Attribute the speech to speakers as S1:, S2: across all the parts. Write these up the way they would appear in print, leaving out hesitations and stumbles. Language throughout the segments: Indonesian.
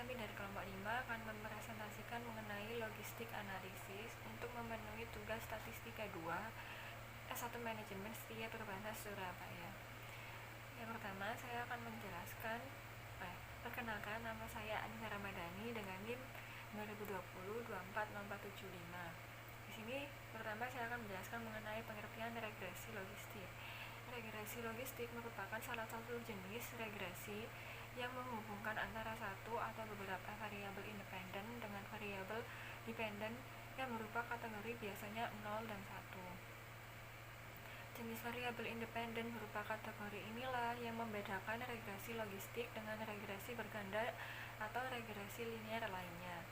S1: kami dari kelompok 5 akan mempresentasikan mengenai logistik analisis untuk memenuhi tugas statistika 2 S1 Manajemen Setia Perbanas Surabaya. Yang pertama, saya akan menjelaskan perkenalkan, nama saya Anissa Ramadhani dengan NIM 2020-240475. Di sini pertama saya akan menjelaskan mengenai pengertian regresi logistik. Regresi logistik merupakan salah satu jenis regresi yang menghubungkan antara satu atau beberapa variabel independen dengan variabel dependen yang berupa kategori biasanya 0 dan 1. Jenis variabel independen berupa kategori inilah yang membedakan regresi logistik dengan regresi berganda atau regresi linear lainnya.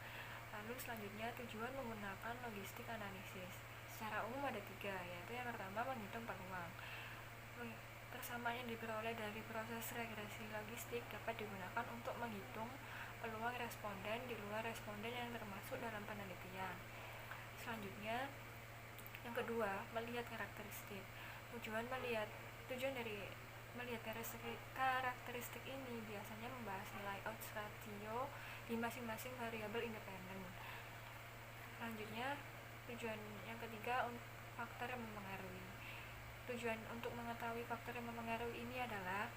S1: Lalu selanjutnya, tujuan menggunakan logistik analisis. Secara umum ada 3, yaitu yang pertama menghitung peluang. Persamaan yang diperoleh dari proses regresi logistik dapat digunakan untuk menghitung peluang responden di luar responden yang termasuk dalam penelitian. Selanjutnya, yang kedua, melihat karakteristik. Tujuan dari melihat karakteristik ini biasanya membahas nilai odds ratio di masing-masing variabel independen. Selanjutnya, tujuan yang ketiga, faktor yang mempengaruhi. Tujuan untuk mengetahui faktor yang mempengaruhi ini adalah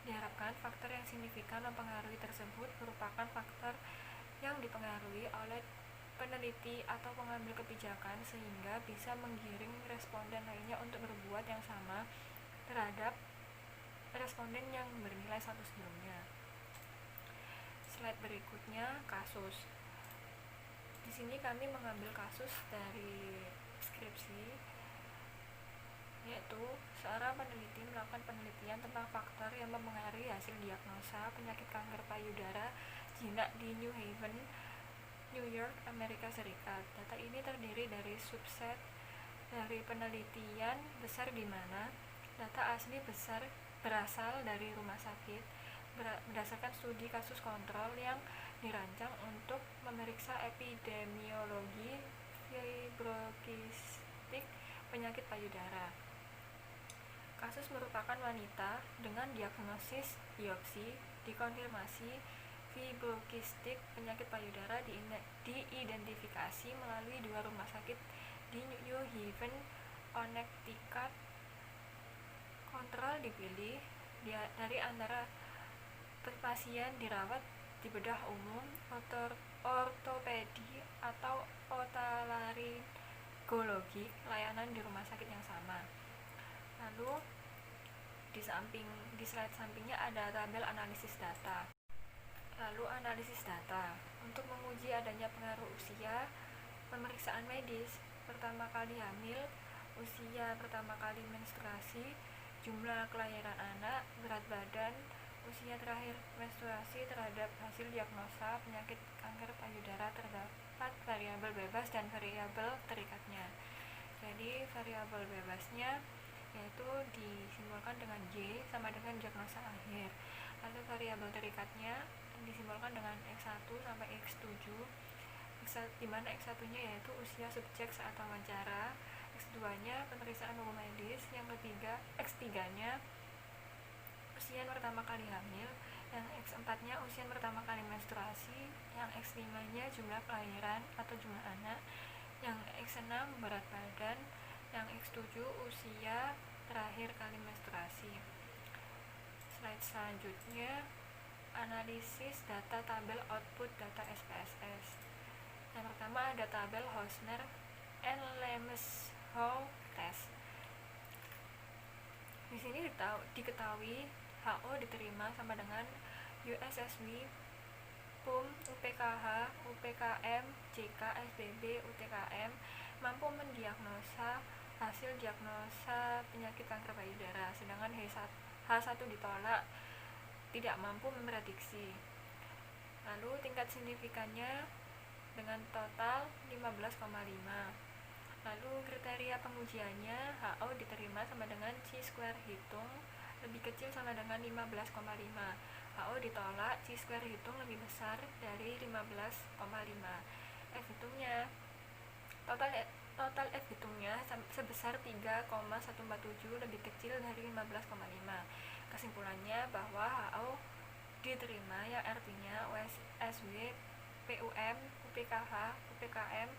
S1: diharapkan faktor yang signifikan mempengaruhi tersebut merupakan faktor yang dipengaruhi oleh peneliti atau pengambil kebijakan sehingga bisa menggiring responden lainnya untuk berbuat yang sama terhadap responden yang bernilai 1 sebelumnya. Slide berikutnya, kasus. Di sini kami mengambil kasus dari skripsi, yaitu seorang peneliti melakukan penelitian tentang faktor yang mempengaruhi hasil diagnosa penyakit kanker payudara jinak di New Haven, New York, Amerika Serikat. Data ini terdiri dari subset dari penelitian besar di mana data asli besar berasal dari rumah sakit berdasarkan studi kasus kontrol yang dirancang untuk memeriksa epidemiologi fibrokistik penyakit payudara. Kasus merupakan wanita dengan diagnosis biopsi dikonfirmasi fibrokistik penyakit payudara diidentifikasi melalui 2 rumah sakit di New Haven, Connecticut. Kontrol dipilih dari antara pasien dirawat di bedah umum, ortopedi, atau otolaryngologi layanan di rumah sakit yang sama. Lalu di slide sampingnya ada tabel analisis data. Lalu analisis data untuk menguji adanya pengaruh usia, pemeriksaan medis, pertama kali hamil, usia pertama kali menstruasi, jumlah kelahiran anak, berat badan, usia terakhir menstruasi terhadap hasil diagnosa penyakit kanker payudara. Terdapat variabel bebas dan variabel terikatnya. Jadi variabel bebasnya yaitu disimbolkan dengan J sama dengan diagnosa akhir. Lalu variabel terikatnya disimbolkan dengan X1 sampai X7, di mana X1-nya yaitu usia subjek saat wawancara, X2-nya pemeriksaan umum medis, yang ketiga X3-nya usia pertama kali hamil, yang X4-nya usia pertama kali menstruasi, yang X5-nya jumlah kelahiran atau jumlah anak, yang X6 berat badan, yang X7 usia terakhir kali menstruasi. Slide selanjutnya, analisis data tabel output data SPSS. Yang pertama ada tabel Hausner and Lemeshow test. Di sini diketahui HO diterima sama dengan USSW, PUM, UPKH, UPKM, JK, SBB, UTKM mampu mendiagnosa hasil diagnosa penyakit kanker payudara, sedangkan H1 ditolak, tidak mampu memprediksi. Lalu tingkat signifikannya dengan total 15,5. Lalu kriteria pengujiannya, HO diterima sama dengan chi-square hitung lebih kecil sama dengan 15,5. HO ditolak, chi-square hitung lebih besar dari 15,5. F hitungnya total F hitungnya sebesar 3,147 lebih kecil dari 15,5. Kesimpulannya bahwa HO diterima, yang artinya USSW, PUM, UPKH, UPKM,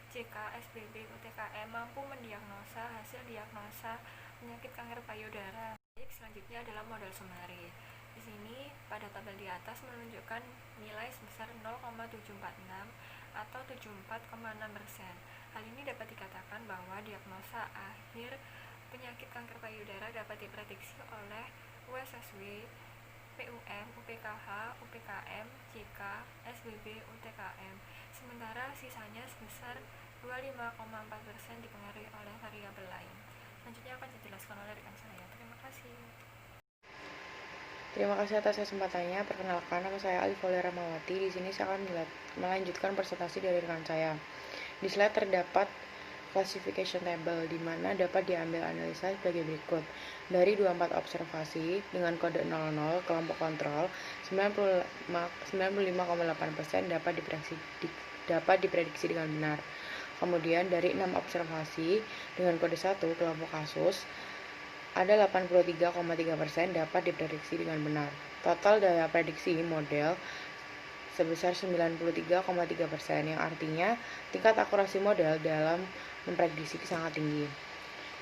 S1: JK, SBB, UTKM mampu mendiagnosa hasil diagnosa penyakit kanker payudara. Selanjutnya adalah model summary. Di sini pada tabel di atas menunjukkan nilai sebesar 0,746 atau 74,6%. Hal ini dapat dikatakan bahwa diagnosa akhir penyakit kanker payudara dapat diprediksi oleh USSW, PUM, UPKH, UPKM, JK, SBB, UTKM. Sementara sisanya sebesar 25,4% dipengaruhi oleh variabel lain. Selanjutnya akan dijelaskan oleh rekan saya. Terima kasih.
S2: Terima kasih atas kesempatannya. Perkenalkan, nama saya Alif Ramawati. Di sini saya akan melanjutkan presentasi dari rekan saya. Di slide terdapat classification table, di mana dapat diambil analisa sebagai berikut. Dari 24 observasi dengan kode 00 kelompok kontrol, 95,8% dapat diprediksi dengan benar. Kemudian dari 6 observasi dengan kode 1 kelompok kasus, ada 83,3% dapat diprediksi dengan benar. Total daya prediksi model sebesar 93,3%, yang artinya tingkat akurasi model dalam memprediksi sangat tinggi,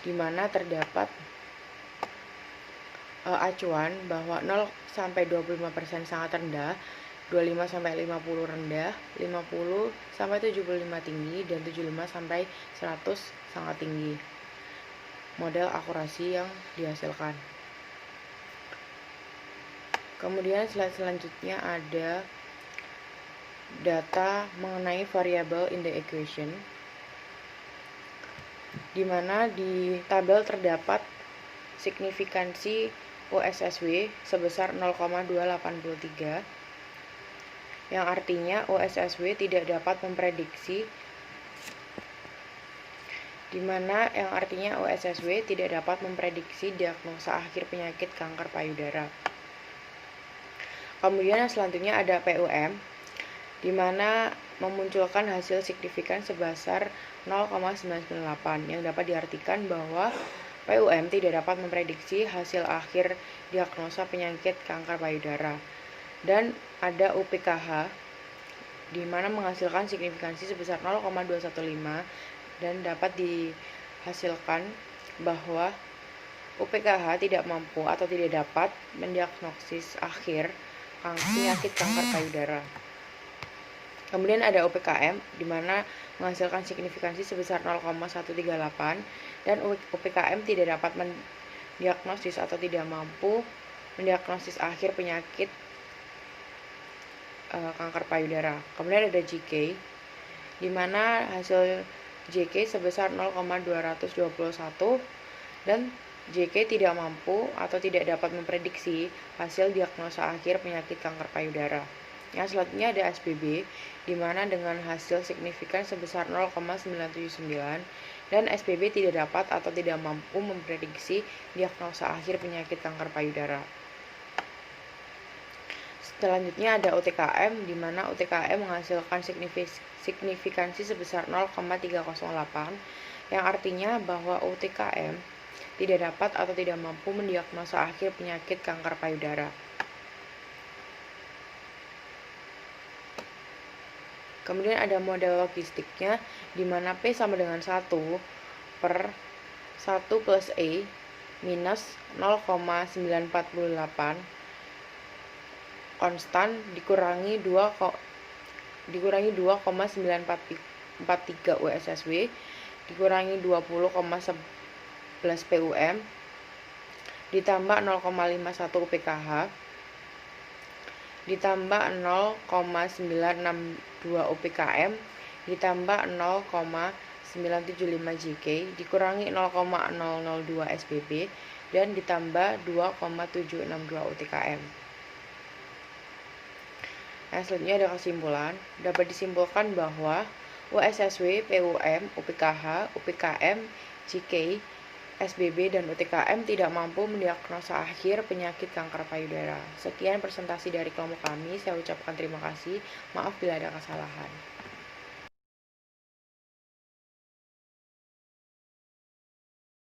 S2: di mana terdapat acuan bahwa 0-25% sangat rendah, 25-50 rendah, 50-75 tinggi, dan 75-100 sangat tinggi model akurasi yang dihasilkan. Kemudian slide selanjutnya ada data mengenai variable in the equation, di mana di tabel terdapat signifikansi USSW sebesar 0,283, yang artinya USSW tidak dapat memprediksi, di mana yang artinya USSW tidak dapat memprediksi diagnosa akhir penyakit kanker payudara. Kemudian yang selanjutnya ada PUM, di mana memunculkan hasil signifikan sebesar 0,998, yang dapat diartikan bahwa PUM tidak dapat memprediksi hasil akhir diagnosa penyakit kanker payudara. Dan ada UPKH, di mana menghasilkan signifikansi sebesar 0,215, dan dapat dihasilkan bahwa UPKH tidak mampu atau tidak dapat mendiagnosis akhir penyakit kanker payudara. Kemudian ada UPKM, di mana menghasilkan signifikansi sebesar 0,138, dan UPKM tidak dapat mendiagnosis atau tidak mampu mendiagnosis akhir penyakit kanker payudara. Kemudian ada JK, di mana hasil JK sebesar 0,221, dan JK tidak mampu atau tidak dapat memprediksi hasil diagnosa akhir penyakit kanker payudara. Yang selanjutnya ada SBB, di mana dengan hasil signifikan sebesar 0,979, dan SBB tidak dapat atau tidak mampu memprediksi diagnosa akhir penyakit kanker payudara. Selanjutnya ada UTKM, di mana UTKM menghasilkan signifikansi sebesar 0,308, yang artinya bahwa UTKM tidak dapat atau tidak mampu mendiagnosa akhir penyakit kanker payudara. Kemudian ada model logistiknya, di mana P sama dengan 1/1 plus E minus 0,948 konstan dikurangi 2,943 USSW dikurangi 20,11 PUM ditambah 0,51 UPKH ditambah 0,962 UPKM ditambah 0,975 JK dikurangi 0,002 SBB dan ditambah 2,762 UTKM. Nah, selanjutnya ada kesimpulan. Dapat disimpulkan bahwa USSW, PUM, UPKH, UPKM, JK, SBB, dan UTKM tidak mampu mendiagnosa akhir penyakit kanker payudara. Sekian presentasi dari kelompok kami. Saya ucapkan terima kasih. Maaf bila ada kesalahan.